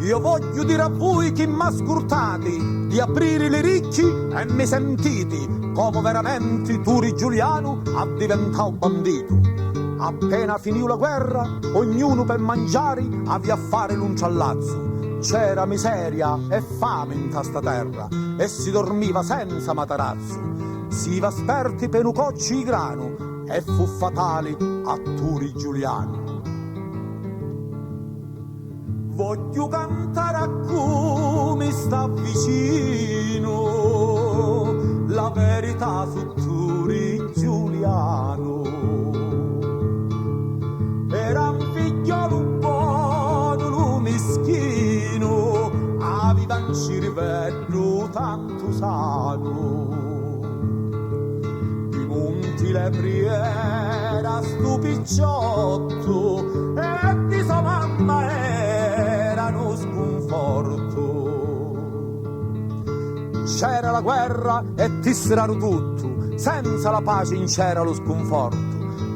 Io voglio dire a voi che m'ha scurtati di aprire le ricchi e mi sentiti come veramente Turi Giuliano a diventare un bandito. Appena finì la guerra, ognuno per mangiare aveva a fare l'unciallazzo. C'era miseria e fame in sta terra e si dormiva senza matarazzo. Si va sperti per un cocci di grano e fu fatale a Turi Giuliano. Voglio cantare a come sta vicino la verità su Turi Giuliano. Era un figliolo buono, mischino, aveva un cervello tanto sano. Di monti le priera stu picciotto e di sua mamma erano sconforto. C'era la guerra e tisserarono tutto, senza la pace in c'era lo sconforto.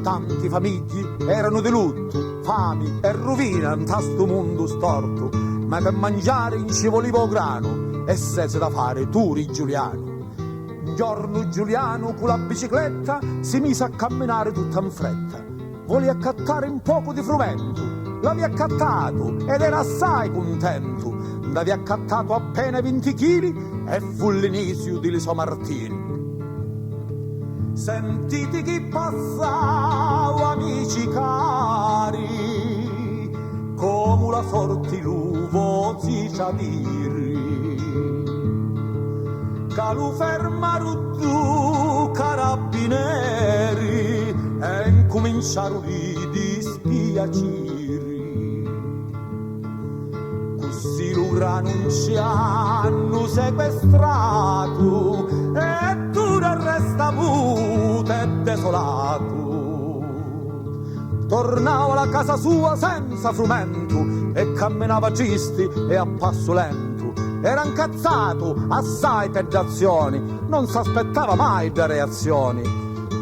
Tanti famigli erano di lutto, fami e rovina in sto mondo storto, ma per mangiare in ci voleva grano e senza da fare Turi Giuliano. Un giorno Giuliano con la bicicletta si mise a camminare tutta in fretta. Voleva accattare un poco di frumento, l'aveva accattato ed era assai contento. L'aveva accattato appena 20 chili e fu l'inizio di Liso Martini. Sentite che passava, amici cari, come la sorte l'uvo si dire. Che lo fermarono tu carabinieri e incominciarono di dispiacere. Così lo grano ci hanno sequestrato e tu resta muto e desolato. Tornava alla casa sua senza frumento e camminava gisti e a passo lento. Era incazzato assai per le azioni, non s'aspettava mai da reazioni.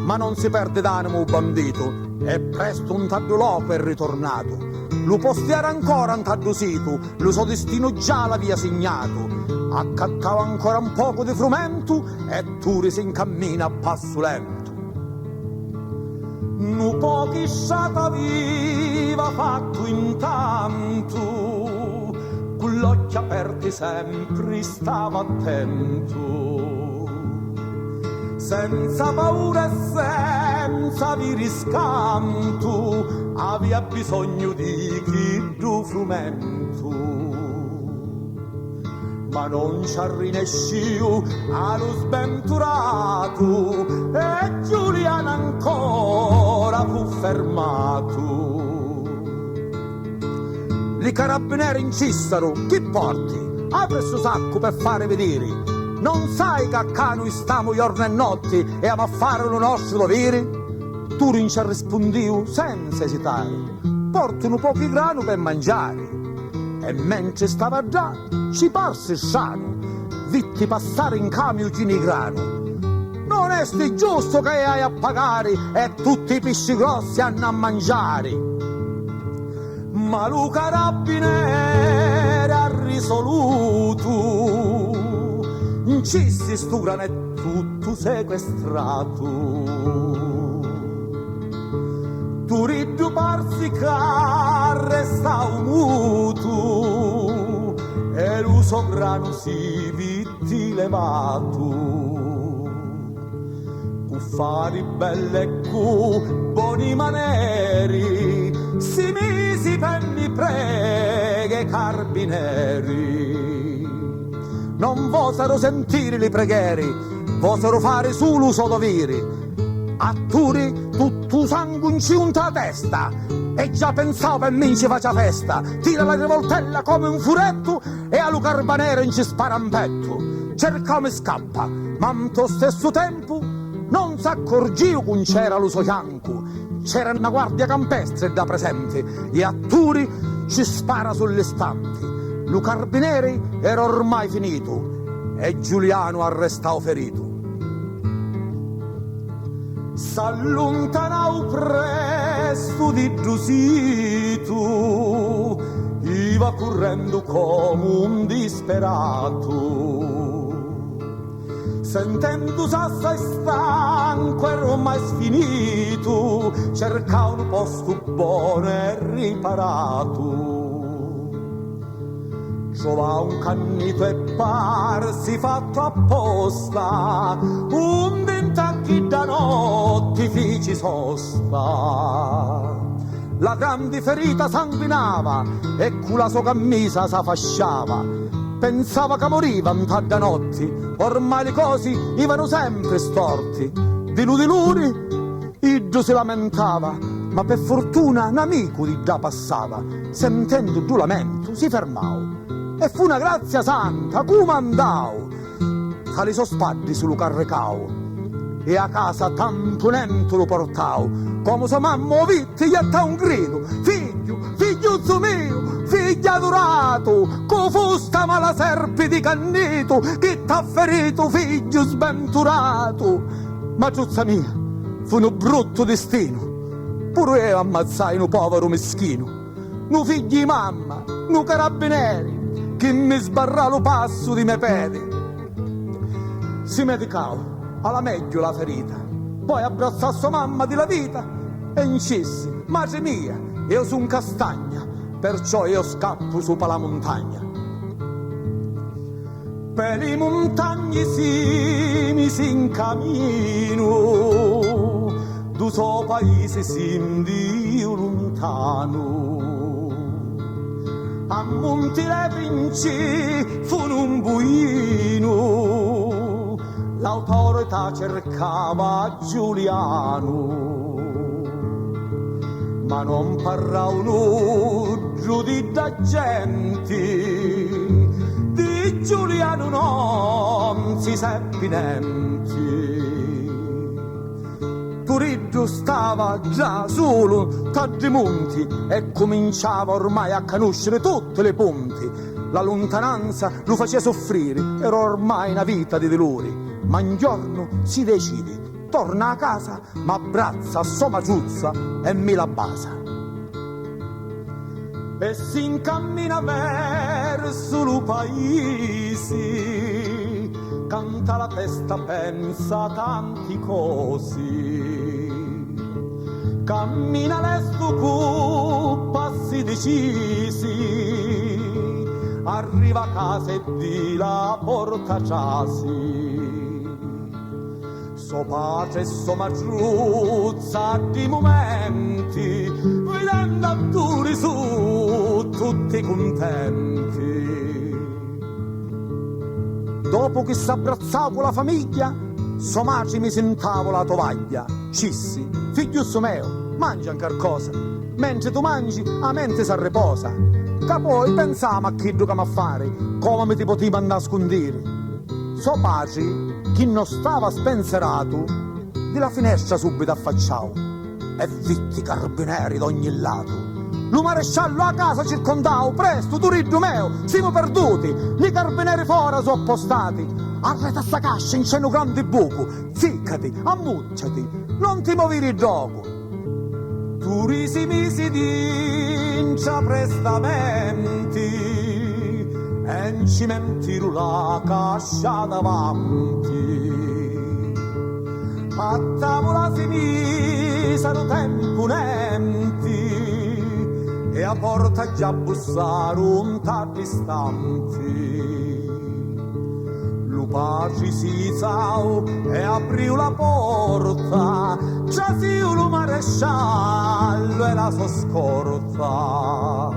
Ma non si perde d'animo un bandito e presto un taddo loco è ritornato. Lo postiera ancora un taddo sito, lo suo destino già l'avia segnato. Accattava ancora un poco di frumento e Turi si incammina a passo lento. Nu pochi sciata viva fatto intanto, con l'occhi aperti sempre stava attento. Senza paura e senza di riscanto, aveva bisogno di chi du frumento. Ma non ci arrinesciu allo sventurato e Giuliano ancora fu fermato. I carabinieri incissero, chi porti? Apri sto sacco per fare vedere. Non sai che a cano stiamo giorno e notti e a fare lo nostro dovere? Turi ci rispondiu senza esitare, portano pochi grano per mangiare. E mentre stava già, ci parse sano, vitti passare in camion di grano. Non è sti giusto che hai a pagare e tutti i pesci grossi hanno a mangiare. Ma lo carabiniere ha risoluto, incissi stu grano è tutto sequestrato. Turiddu parsi che resta muto e lo suo grano si vitti levato. Cuffari belle e buoni maneri si misi penni preghe carabinieri. Non vosero sentire le preghiere, vosero fare solo suo dovere. A Turi tutto sangue in ciunta a testa e già pensavo per me ci faccia festa. Tira la rivoltella come un furetto e allo carabiniere in ci spara un petto. Cerca come scappa, ma allo stesso tempo non s'accorgiu che c'era lo suo fianco. C'era una guardia campestre da presente e a Turi ci spara sull'istante. Lo carabiniere era ormai finito e Giuliano arrestò ferito. s'allontanau presto di giusitu, iva correndo come un disperato. Sentendo assai stanco e ormai sfinito, cerca un posto buono e riparato. Trova un cannito e parsi fatto apposta, un dentacchi da notti fici sosta. La grande ferita sanguinava e con la sua camisa s'affasciava. Pensava che moriva un po' da notti, ormai le cose ivano sempre storti. Di lui, Iddio si lamentava, ma per fortuna un amico di già passava. Sentendo il lamento si fermò e fu una grazia santa, come andò. Tali sospalli sul carrecao e a casa tanto nento lo portò. Come sua mamma o vitti gli attà un grido: figlio, figliuzzo mio, figlio adorato, co fu sta mala serpe di cannito che t'ha ferito, figlio sventurato. Ma giuzza mia, fu un brutto destino, pure io ammazzai un povero meschino, nu figlio di mamma, nu carabinieri che mi sbarrà lo passo di me piedi. Si medicò alla meglio la ferita, poi abbracciò sua mamma di la vita e incisi: madre mia, io son castagna, perciò io scappo su per la montagna. Per le montagne si mise in cammino, du suo paese s'indio lontano. A Monti le Vinci fu un buino, l'autorità cercava Giuliano, ma non parlavano giù di da gente, di Giuliano non si seppi niente. Turiddu stava già solo tra i monti e cominciava ormai a conoscere tutte le ponti. La lontananza lo faceva soffrire, era ormai una vita di dolori. Ma un giorno si decide, torna a casa, ma abbraccia a sua maciuzza e mi la basa. E si incammina verso lo paese, canta la testa, pensa tanti cosi. Cammina lesto con passi decisi, arriva a casa e di la porta giasi. So pace e so maciuzza di momenti, vedendo atturi su tutti contenti. Dopo che s'abbrazzava con la famiglia, suo madre mi sentava la tovaglia. Cissi: figliuzzo mio, mangia anche cosa, mentre tu mangi, la mente si riposa. Che poi pensiamo a chi che mi fare, come mi ti potevi andare a nascondere. Suo padre, chi non stava spenserato, di la finestra subito affacciò e vitti carabinieri d'ogni lato. Lo maresciallo a casa circondao: presto, Turiddu meo, siamo perduti, li carabinieri fuori sono appostati. Arreta sta cascia in c'è un grande buco, ficcati, ammucciati, non ti muovere il gioco. Tu risi misi d'incia prestamenti e in cimentiru la cascia davanti. A tavola si misero temponenti e a porta già bussaro un ta distanti. Lu paci si zau e apriu la porta, già si lo maresciallo e la sua scorta.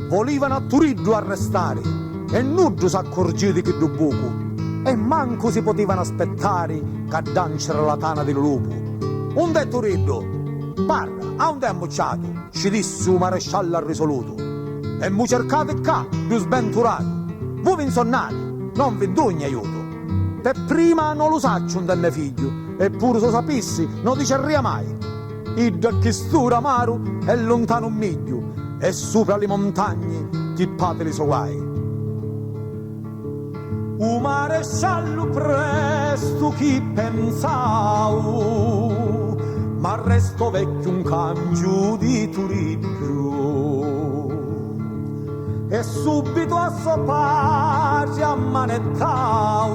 Volivano a Turiddu arrestare e nudo s'accorgeva di che buco. E manco si potevano aspettare che dancera la tana del lupo. Onde è Turiddu? Parla, a onde è ammucciato? Ci disse un maresciallo risoluto. E mu cercate qua, più sventurato. Voi vi insonnate, non vi do aiuto. Per prima non lo saccio un tenne figlio, eppure se sapissi non dicerria mai. Idda che stura amaru è lontano un miglio, e sopra le montagne chippateli so guai. U maresciallo presto chi pensau, ma resto vecchio un cangio di Turiddu. E subito a sua pace ammanettau,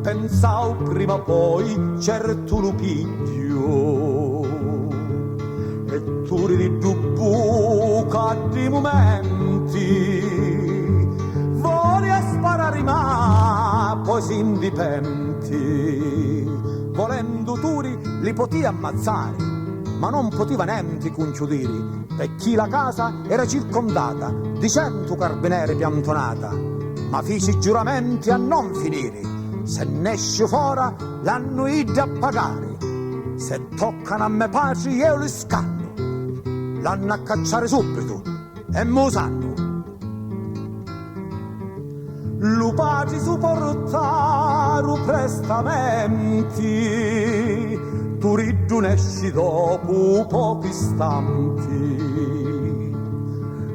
pensau prima o poi certo lo piglio. E Turiddu buca di momenti, sparare ma poi si indipenti. Volendo Turi li poteva ammazzare, ma non poteva niente conciudere, perché la casa era circondata di 100 carabinieri piantonata. Ma fece giuramenti a non finire, se ne esce fuori l'hanno ido a pagare. Se toccano a me pace io li scanno, l'hanno a cacciare subito e mo sanno. Lu paci supportaru prestamenti, Turiddu nesci dopo pochi istanti.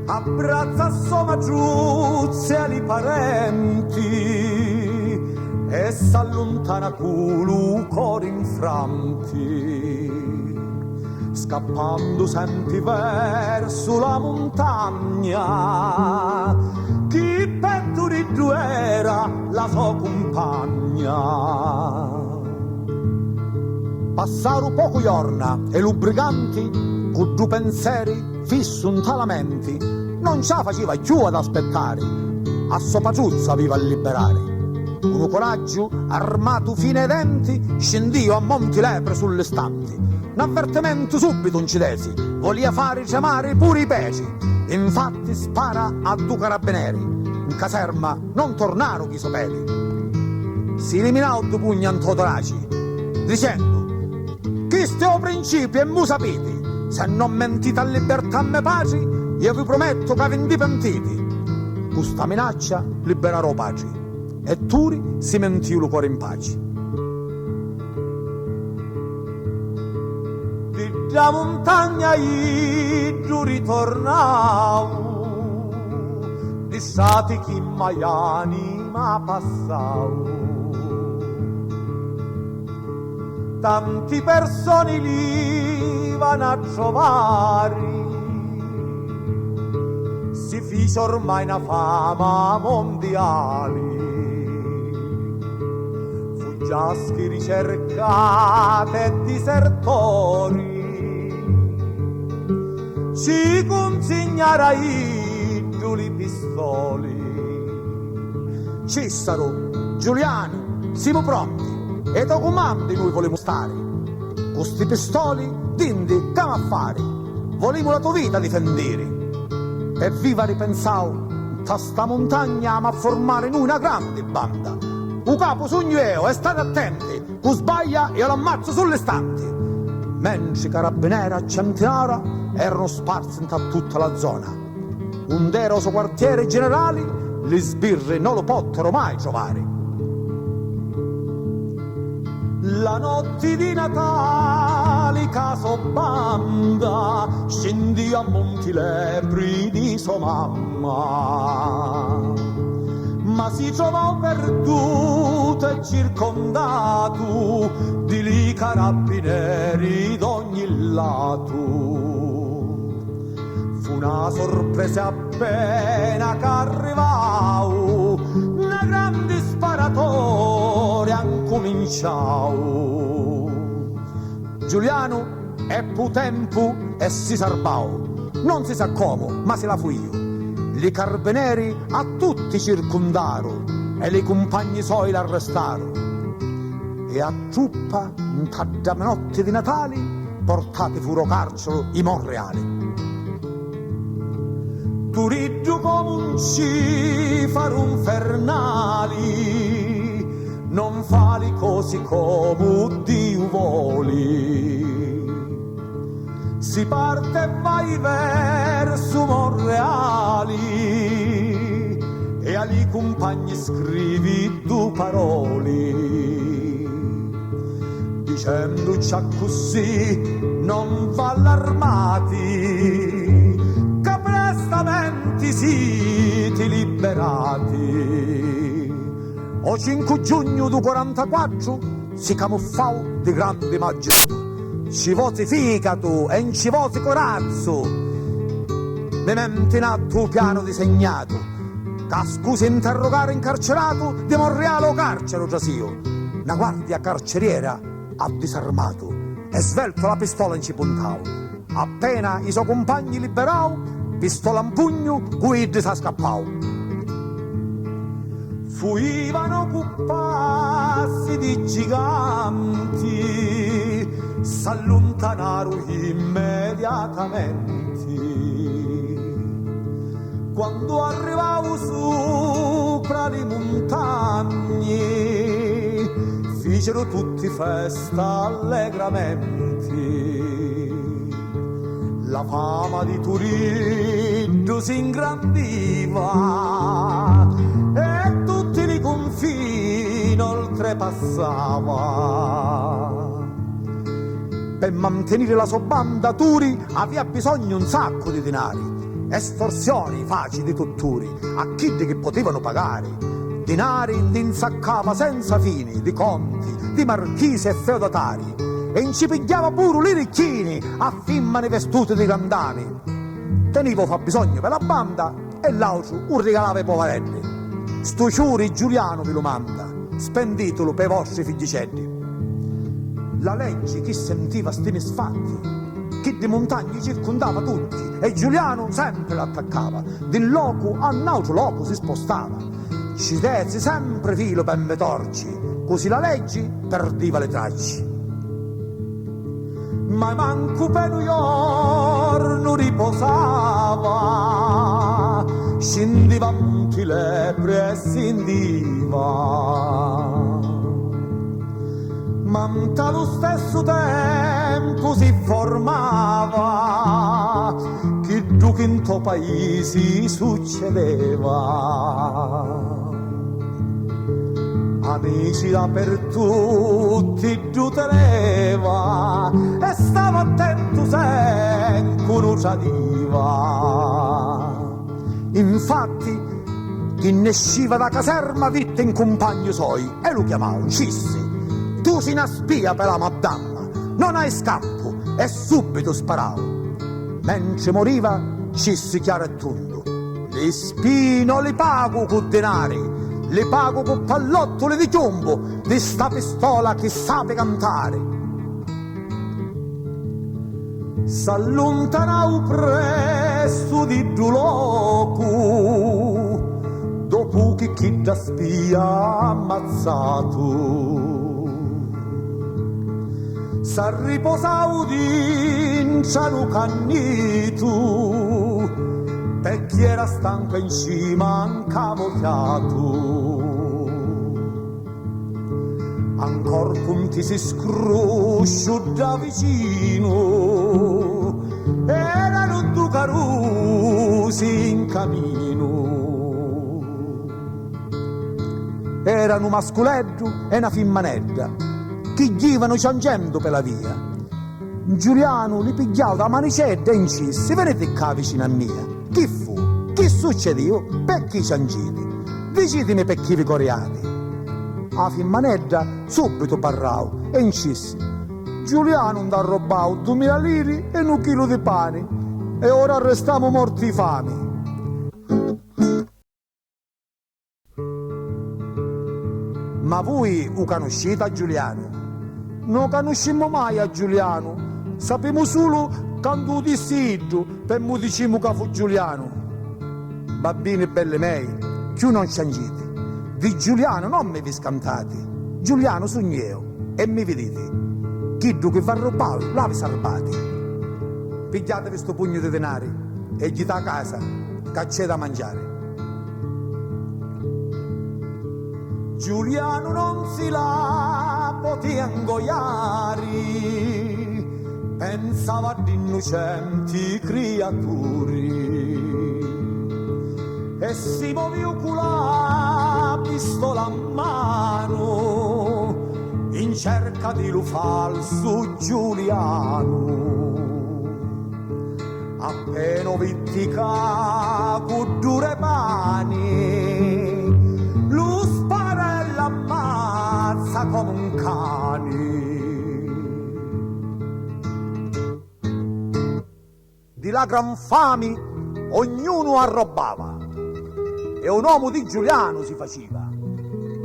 Abbrazza soma giuzze ali parenti e s'allontana culu cori infranti. Scappando senti verso la montagna, chi per Turiddu era la sua compagna. Passaru poco giorna e lubricanti, con due pensieri fissi un talamenti, non ce la faceva più ad aspettare, a sua paciuzza viva a liberare. Con un coraggio armato fino ai denti, scendio a monti lepre sulle stanti. Un avvertimento subito incidesi, volia fare tremare pure i peci. Infatti spara a due carabinieri, in caserma non tornarono chi sopeli. Si eliminò due pugni antotoraci, dicendo: chi stiamo principi e mu sapete, se non mentite a libertà e pace, io vi prometto che vi indipentiti. Questa minaccia liberarò pace, e Turi si mentì lo cuore in pace. La montagna io ritornavo, di stati chi mai anima passavo. Tanti persone li vanno a trovare, si fece ormai una fama mondiale. Fuggiaschi ricercate e disertori, ci consegnara idoli pistoli. Cissaro, Giuliano, siamo pronti e da comandi noi volevamo stare. Con sti pistoli, dindi, come a fare? Volevamo la tua vita difendere. E viva ripensavo, ta sta montagna ma a formare in una grande banda. Un capo sogno io e state attenti, con sbaglia io l'ammazzo sulle stanti. Mentre i carabinieri a centinaia erano sparsi in tutta la zona. Un deroso quartiere generali, li sbirri non lo pottero mai trovare. La notte di Natale, caso banda, scendi a Monti Lepri di sua mamma. Ma si trovò perduto e circondato di lì carabinieri d'ogni lato. Fu una sorpresa appena che arrivavo, una grande sparatoria incominciavo. Giuliano ebbe tempo e si sarbò, non si sa come, ma se la fu io. I carabinieri a tutti circondarono e i compagni suoi l'arrestarono. E a truppa, in tarda notte di Natale, portati furo carcero i Monreali. Turiddu come un cifaro infernali, non fa le cose come Dio vuole. Si parte e vai verso Monreali e agli compagni scrivi due parole, dicendoci così non va allarmati, che prestamente vi siete liberati. O 5 giugno du 44 si camuffò di grande maggiorato. Ci vosi ficato e in ci vosi corazzo, mi mente in atto piano disegnato, che scusi interrogare incarcerato di Monreale o carcere giasio. Una guardia carceriera ha disarmato e svelto la pistola in ci puntao. Appena i suoi compagni liberau, pistola in pugno, guidi sa scappau. Fuivano cu passi di giganti, s'allontanarono immediatamente. Quando arrivavo sopra le montagne, fecero tutti festa allegramente. La fama di Turiddu si ingrandiva e tutti i confini oltrepassava. Per mantenere la sua banda Turi aveva bisogno un sacco di denari, estorsioni facili di tutturi a chi che potevano pagare. Denari insaccava senza fini di conti, di marchisi e feudatari, e incipigliava pure i ricchini a fimmane vestute di grandani. Tenevo fa bisogno per la banda e l'altro un regalava ai poverelli. Sto ciuri Giuliano vi lo manda, spenditelo per i vostri figlicelli. La legge chi sentiva sti misfatti, chi di montagne circondava tutti, e Giuliano sempre l'attaccava, di loco a un altro loco si spostava. Ci desi sempre filo per me torci, così la legge perdeva le tracce. Ma manco per un giorno riposava, scendeva monti lepre e scendiva. Ma allo stesso tempo si formava che duca in to paesi succedeva. Amici dappertutti giù teneva e stava attento se non tradiva. Infatti chi ne esciva da caserma vitte in compagno suoi e lo chiamava Cissi. Tu sei una spia per la madama, non hai scampo, e subito sparavo. Mentre moriva Cissi chiaro e tondo: li spie non li pago con denari, li pago con pallottole di piombo di sta pistola che sape cantare. S'allontanau presto di giù loco, dopo che chi da spia ammazzato. S'arriposau d'inciano cannito, per chi era stanco in cima incavocchiato. Ancor punti si scruscio da vicino, erano due carusi in cammino. Erano un mascoleddo e una fimmanedda che givano ciangendo per la via. Giuliano li pigliava da manicetta e incissi: venite qua vicino a mia. Chi fu? Che succedeva? Per chi ciangiti? Dicitemi per chi vi coriate. A fimmanedda subito parrao e incissi: Giuliano non ha rubato 2000 lire e un chilo di pane e ora restiamo morti di fame. Ma voi lo conoscete a Giuliano? Non conoscemmo mai a Giuliano, sappiamo solo quando lo dissi per mo diciamo che fu Giuliano. Babbini belle mei, più non ciangite. Di Giuliano non mi vi scantate, Giuliano sogno io e mi vedete. Chi che va rubato, l'avi salvati. Pigliatevi sto pugno di denari e gli da casa, che c'è da mangiare. Giuliano non si la poteva ingoiare, pensava ad innocenti creature e si muoveva con la pistola a mano in cerca di lo falso Giuliano. appena vittica con dure mani, lo sparella ammazza come un cane. Di la gran fame ognuno arrobava, e un uomo di Giuliano si faceva,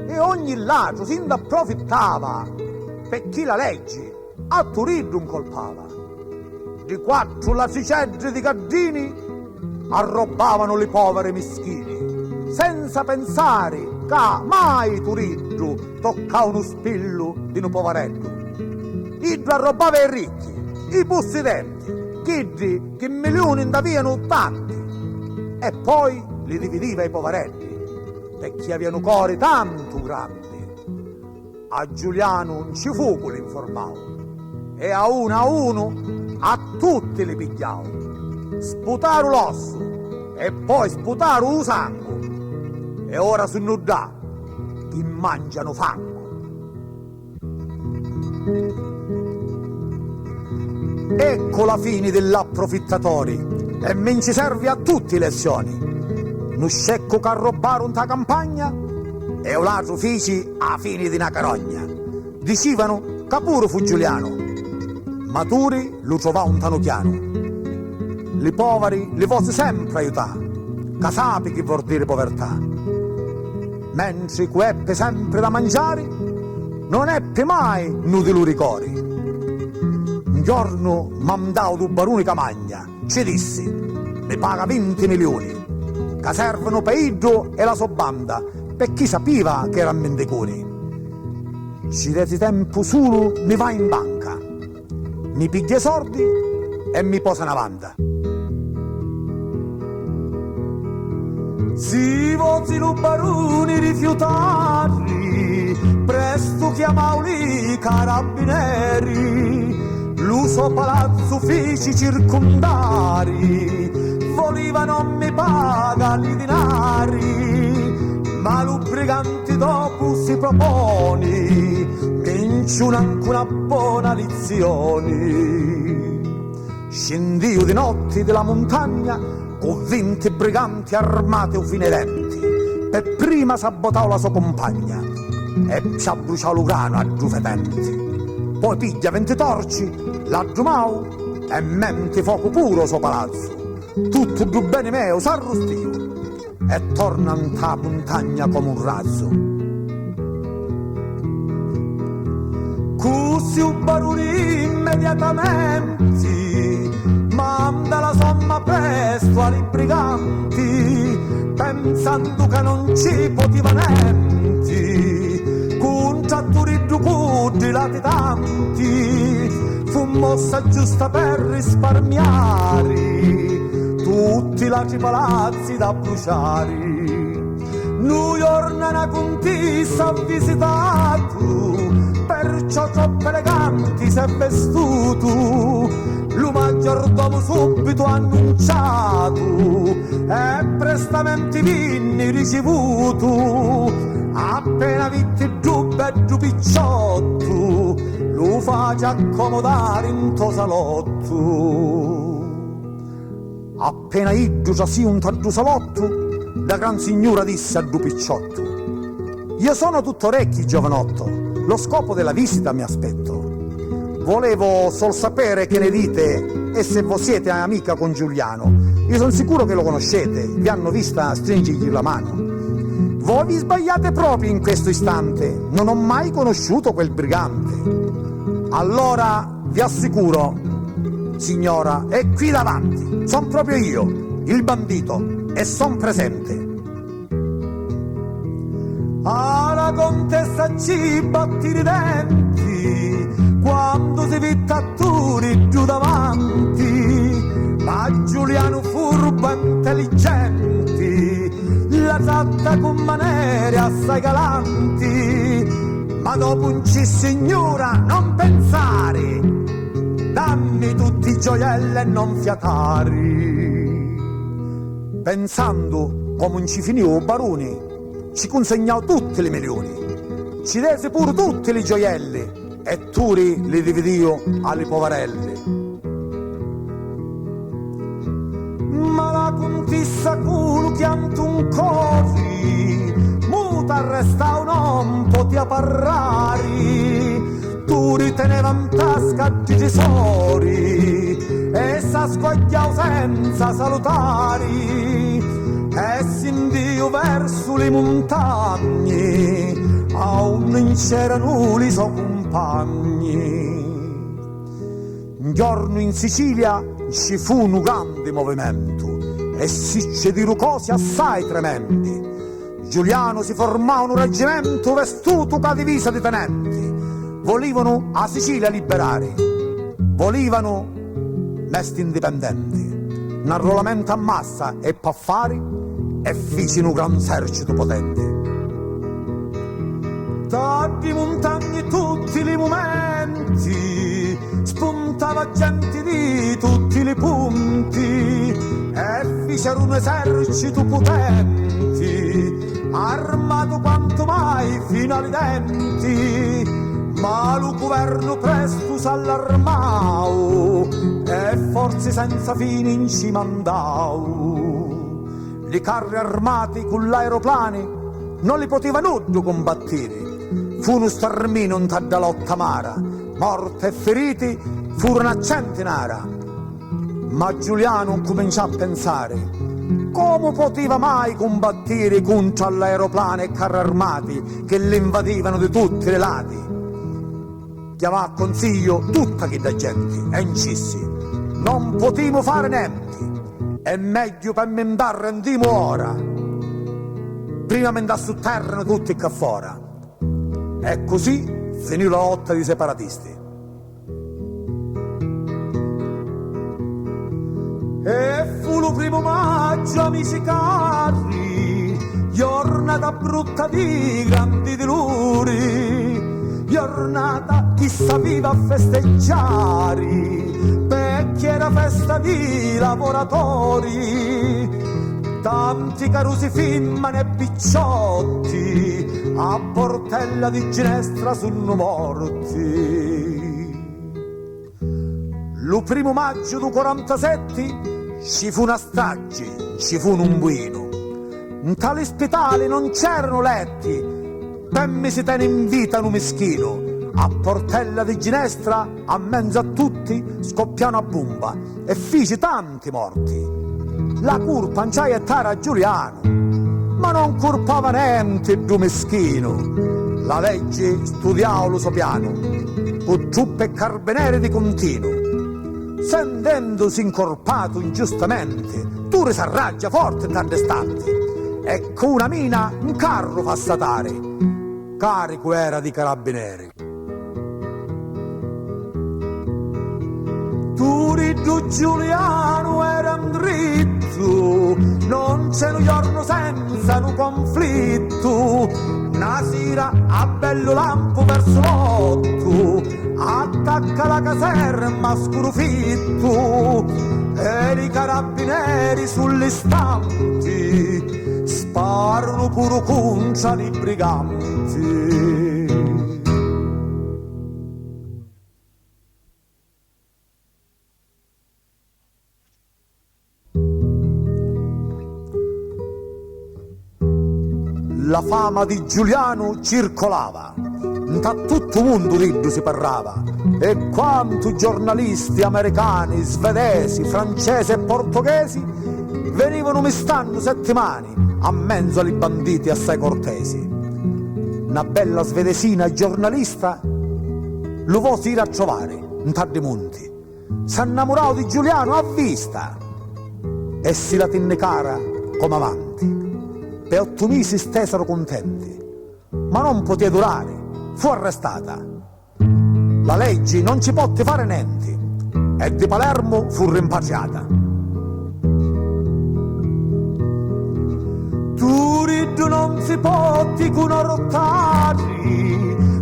e ogni ladro si approfittava per chi la legge a Turiddu colpava. Di 4 lasicedri di gaddini arrobavano li poveri mischini, senza pensare che mai Turiddu toccava uno spillo di un poveretto. Iddu arrobava i ricchi, i possidenti, chiddi che milioni indaviano tanti, e poi li divideva i poveretti, perché avevano cuori tanto grandi. A Giuliano non ci fu quell'informavo, e a uno a tutti li pigliavo. Sputaru l'osso e poi sputaru lo sangue, e ora sono da che mangiano fango. Ecco la fine dell'approfittatori, e men ci serve a tutti lezioni. Non scecco che arrobarono ta campagna, e un altro feci a fine di una carogna. Dicevano che pure fu Giuliano, ma Turi lo trovava un tanucchiano. Li poveri li vosse sempre aiutare, che sapi che vuol dire povertà. Mentre che ebbe sempre da mangiare, non ebbe mai nudo lo ricordi. Un giorno mandavo due baroni che magna, ci dissi, mi paga 20 milioni, che servono per Iddo e la sua banda, per chi sapeva che erano mendiconi. Ci desi tempo solo, mi va in banca, mi piglia i soldi e mi posa in avanti. Si vozi lo baroni rifiutari, presto chiamavoli i carabinieri, l'uso palazzo uffici circondari, volevano mi pagare i denari, ma lo briganti dopo si propone, minciuna anche una buona lezione. Scendio di notte della montagna, con 20 briganti armati o fine denti, per prima sabotò la sua compagna e ci ha bruciato lo grano a giù fetenti. Poi piglia 20 torci, l'ha giumau e mente fuoco puro suo palazzo. Tutto giù bene meo s'arrostio e torna in ta montagna come un razzo. Cussi un barone immediatamente manda la somma presto ai briganti, pensando che non ci poteva niente. Con Turiddu cudi latitanti, fu mossa giusta per risparmiare tutti i altri palazzi da bruciare. New York una contessa ha visitato, perciò troppo eleganti si è vestuto. Lo maggiordomo subito annunciato e prestamente vinni ricevuto. Appena vitti giù bello picciotto, lo face accomodare in to salotto. Appena iddu già si un tardo salotto, la gran signora disse a du picciotto: io sono tutto orecchi, giovanotto, lo scopo della visita mi aspetto. Volevo sol sapere che ne dite e se voi siete amica con Giuliano. Io sono sicuro che lo conoscete, vi hanno vista stringergli la mano. Voi vi sbagliate proprio in questo istante, non ho mai conosciuto quel brigante. Allora vi assicuro, signora, è qui davanti, son proprio io, il bandito, e son presente. La contessa ci batti i denti quando si vittatturi giù davanti, ma Giuliano furbo e intelligenti la tratta con maniere assai galanti. Ma dopo un ci signora non pensare, dammi tutti i gioielli e non fiatari. Pensando come non ci finivo baroni, ci consegnò tutti i milioni, ci dese pure tutti i gioielli e Turi li dividio alle poverelle. ma la contessa culo chianto un cori, muta resta non potia parlare, tu riteneva in tasca di tesori, e sa squagliao senza salutari, e s'indio verso le montagne, a non c'erano i suoi compagni. Un giorno in Sicilia ci fu un grande movimento e si cedirono cose assai tremendi. Giuliano si formò un reggimento vestuto con divisa di tenenti. Volevano a Sicilia liberare, volevano mesti indipendenti. Un arruolamento a massa e paffari e fecero un gran esercito potente. Tagli montagne tutti i momenti, spuntava gente di tutti i punti e fecero un esercito potenti, armato quanto mai fino ai denti, ma lo governo presto s'allarmau e forze senza fine in ci mandau. I carri armati con l'aeroplani non li poteva nudo combattere. Fu uno sterminio in tanta lotta amara, morte e feriti furono a centinaia. Ma Giuliano cominciò a pensare, come poteva mai combattere contro l'aeroplano e carri armati che le invadivano di tutti i lati? Chiamò a consiglio tutta quella gente e incissi, non potevo fare niente, è meglio per me andare rendimo ora, prima me andare su terra tutti qua fuori. E così finì la lotta dei separatisti. E fu lo primo maggio, amici cari, giornata brutta di grandi dolori, giornata chi sapeva festeggiare, perché era festa di lavoratori. Tanti carusi fimmane e picciotti a Portella di Ginestra sono morti. Lo primo maggio del 47 ci fu una strage, ci fu un buino. In tale ospedale non c'erano letti, per me si tiene in vita un meschino. A Portella di Ginestra, a mezzo a tutti, scoppiò una bomba e fece tanti morti. La colpa non c'è a Giuliano, ma non colpava niente il meschino. La legge studiava lo so piano, con truppe e carabinieri di continuo. Sentendosi incorpato ingiustamente, tu s'arraggia forte in tante istanti, e con una mina un carro fa statare, carico era di carabinieri. Turiddu Giuliano era dritto, non c'è un giorno senza un conflitto. Una sera a bello lampo verso l'otto, attacca la caserma scrufitto, e i carabinieri sulle stanti sparano pure concia di briganti. La fama di Giuliano circolava, da tutto il mondo di si parlava, e quanti giornalisti americani, svedesi, francesi e portoghesi venivano mistando settimane a mezzo ai banditi assai cortesi. Una bella svedesina giornalista lo vosi ir a trovare in tardi monti, s'annamorò di Giuliano a vista e si la tenne cara come avanti. Per 8 mesi stesero contenti, ma non poté durare, fu arrestata. La legge non ci poté fare niente e di Palermo fu rimpatriata. Turiddu non si poté conortare,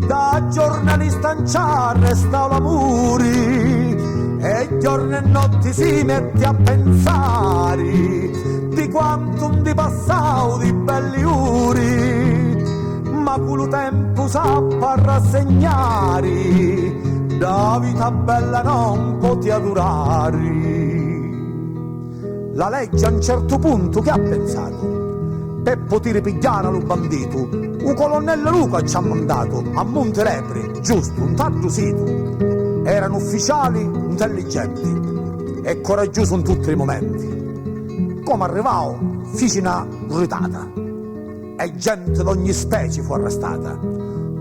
da giornalista in c'ha resta l'amore, e giorno e notte si mette a pensare di quanto di passau di belli uri, ma quello tempo sappa rassegnare, da vita bella non potia durare. La legge a un certo punto che ha pensato? Per poter pigliare lo bandito, un colonnello Luca ci ha mandato a Montelepre, giusto, un tanto sito. Erano ufficiali intelligenti e coraggiosi in tutti i momenti. Come arrivavo, fece una ritata e gente d'ogni specie fu arrestata.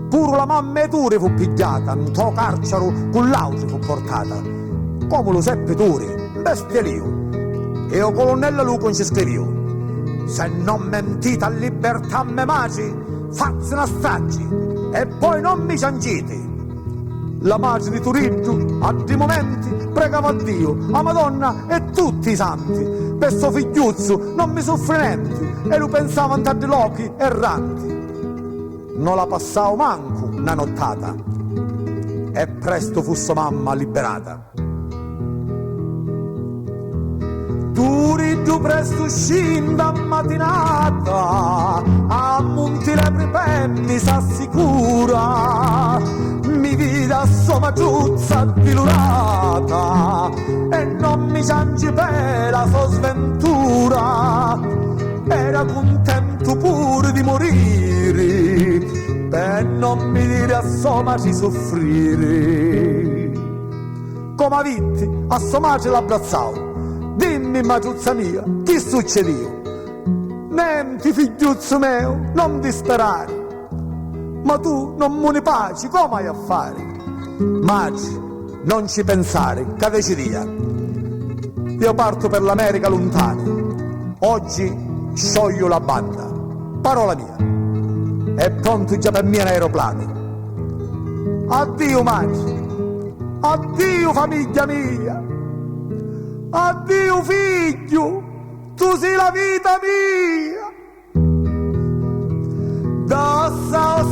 Pure la mamma e Turi fu pigliata, in to carcero con l'auto fu portata. Come lo seppe Turi, bestialio. E o colonnello Luca ci scrivio: se non mentite a libertà me maci, fazzi una stragi e poi non mi ciangite. La madre di Turiddu a dei momenti pregava Dio, la Madonna e tutti i santi. Per suo figliuzzo non mi soffre niente e lo pensava a dei lochi erranti. Non la passavo manco una nottata e presto fu sua mamma liberata. Turiddu presto scinda mattinata, a Montelepre per mi s'assicura, mi vide a sua maggiuzza dilurata e non mi ciangi per la sua sventura. Era contento pure di morire per non mi dire a sua madre soffrire. Come vitti a sua madre l'abbrazzavo: dimmi, maggiuzza mia, che succedeva? Niente, figliuzzo mio, non disperare. Ma tu non me ne paci, come hai a fare? Maggi, non ci pensare, che decidia. Io parto per l'America lontano. Oggi scioglio la banda, parola mia. È pronto già per me un aeroplano. Addio, Maggi. Addio, famiglia mia. Addio figlio, tu sei la vita mia. Da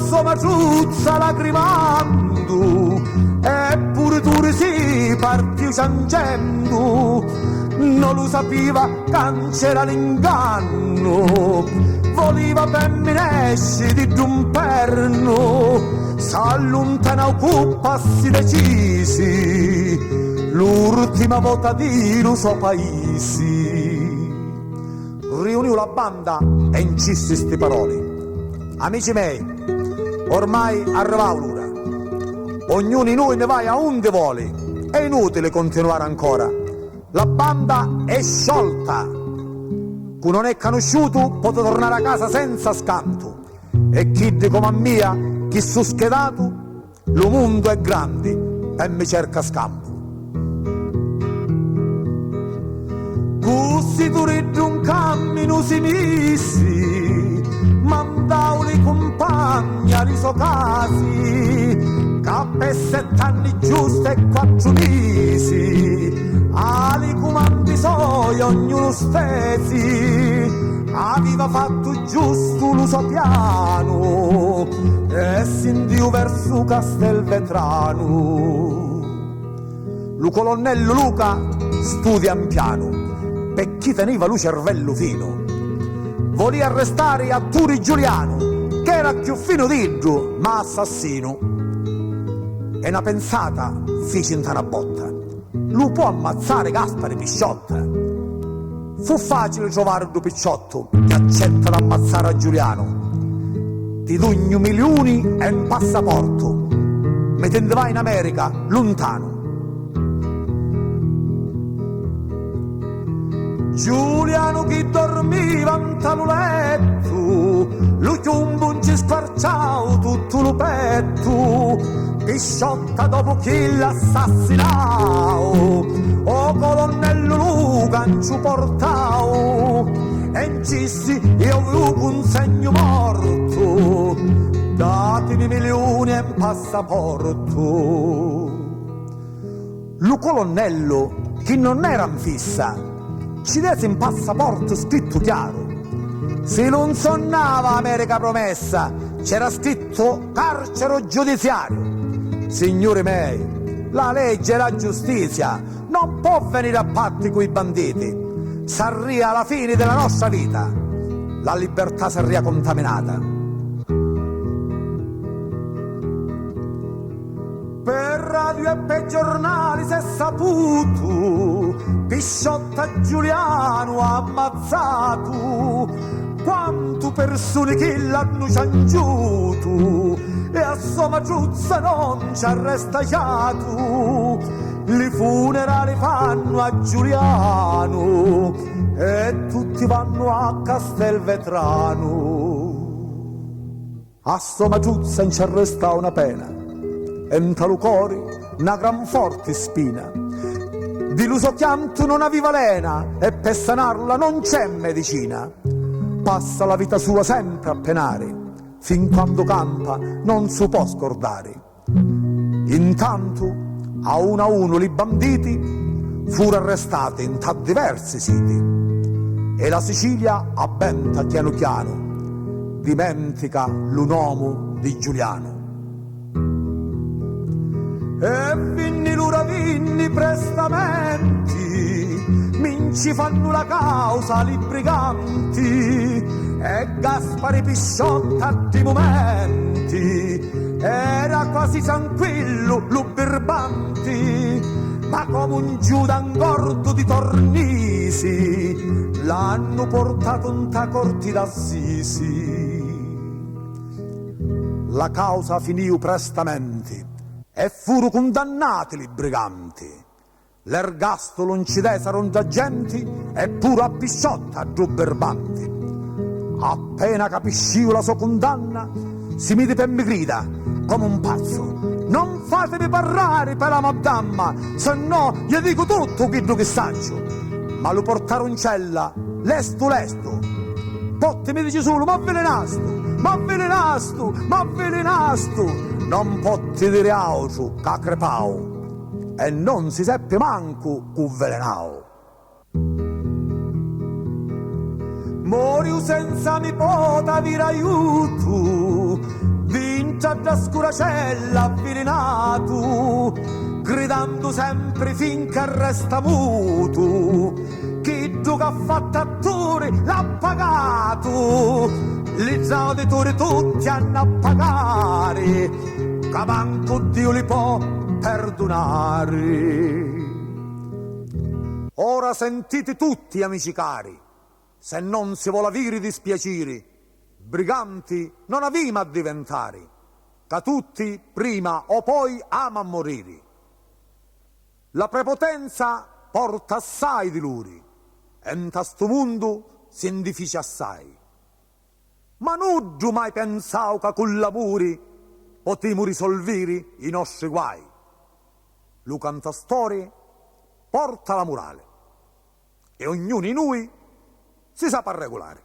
sua maggiuzza lacrimando, eppure tu si partì ciangendo. Non lo sapeva che c'era l'inganno, voleva per me esci di un perno. S'allontana con passi decisi, l'ultima volta di lo suo paese. Riuniu la banda e incisse sti parole: amici miei, ormai arrivava l'ora, ognuno di noi ne vai a onde vuole, è inutile continuare ancora, la banda è sciolta. Chi non è conosciuto può tornare a casa senza scanto, e chi di come a mia, chi su schedato, lo mondo è grande e mi cerca scampo. Così Turiddu un cammino si missi, mandau li compagni ai suoi casi, che per 7 anni giusto e 4 mesi, ali comandi suoi ognuno stesi, aveva fatto giusto lo suo piano e s'indiù verso Castelvetrano. Lo colonnello Luca studia in piano, per chi teneva lo cervello fino. Voleva arrestare a Turi Giuliano, che era più fino d'Iddu, ma assassino. E una pensata fece in una botta: lo può ammazzare Gaspare Pisciotta. Fu facile trovare due picciotto che accetta di ammazzare a Giuliano. Ti dugno milioni e un passaporto, me te ne vai in America lontano. Giuliano che dormiva in talo letto, lo chiumbo un ci squarciao tutto lo petto. Pisciotta dopo chi l'assassinao, o colonnello Luca in ci portao, e incissi io avevo un segno morto, datemi milioni e un passaporto. Lo colonnello, che non era in fissa, ci desse un passaporto scritto chiaro. Se non sonnava America promessa, c'era scritto carcero giudiziario. Signori miei, la legge e la giustizia non può venire a patti coi banditi. Sarria alla fine della nostra vita, la libertà sarria contaminata. Per radio e per giornali si è saputo Pisciotta Giuliano ammazzato, quanto persone che l'hanno ciangiuto, e a sua maggiuzza non ci arrestato. Li funerali fanno a Giuliano e tutti vanno a Castelvetrano. A sua maggiuzza ci arresta una pena, e in tal cuore una gran forte spina. Di l'uso chianto non aveva lena, e per sanarla non c'è medicina. Passa la vita sua sempre a penare, fin quando campa non si può scordare. Intanto a uno li banditi furono arrestati in diversi siti, e la Sicilia abbenta piano piano, dimentica l'uomo di Giuliano. E vinni l'ura vinni prestamenti, minci fanno la causa li briganti, e Gaspare Pisciotta di momenti era quasi tranquillo lo birbanti, ma come un Giuda ingordo di Tornisi l'hanno portato in ta corti d'Assisi. La causa finì prestamenti e furono condannati li briganti. L'ergastolo non ci desero da genti, e pure a Pisciotta giù berbanti. Appena capisci la sua condanna, si mide per mi grida come un pazzo: non fatevi parlare per la madamma, se no gli dico tutto quello che saggio. Ma lo portarono in cella, lesto. Potti mi dice solo: ma avvelenasto, non potti dire altro che crepao, e non si seppe manco cu velenao. Moriu senza nipote avere aiuto, vinta da scuracella avvelenato, gridando sempre finché resta muto. Chi gioca ha fatto attore l'ha pagato, li zauditori tutti hanno a pagare, che manco Dio li può perdonare. Ora sentite tutti, amici cari, se non si vuole avere dispiaceri, briganti non avima a diventare, che tutti prima o poi ama a morire. La prepotenza porta assai di luri, e in questo mondo si indificia assai. Ma non giù mai pensavo che con lavori potremo risolvere i nostri guai. Lo cantastorie porta la morale, e ognuno di noi si sa per regolare.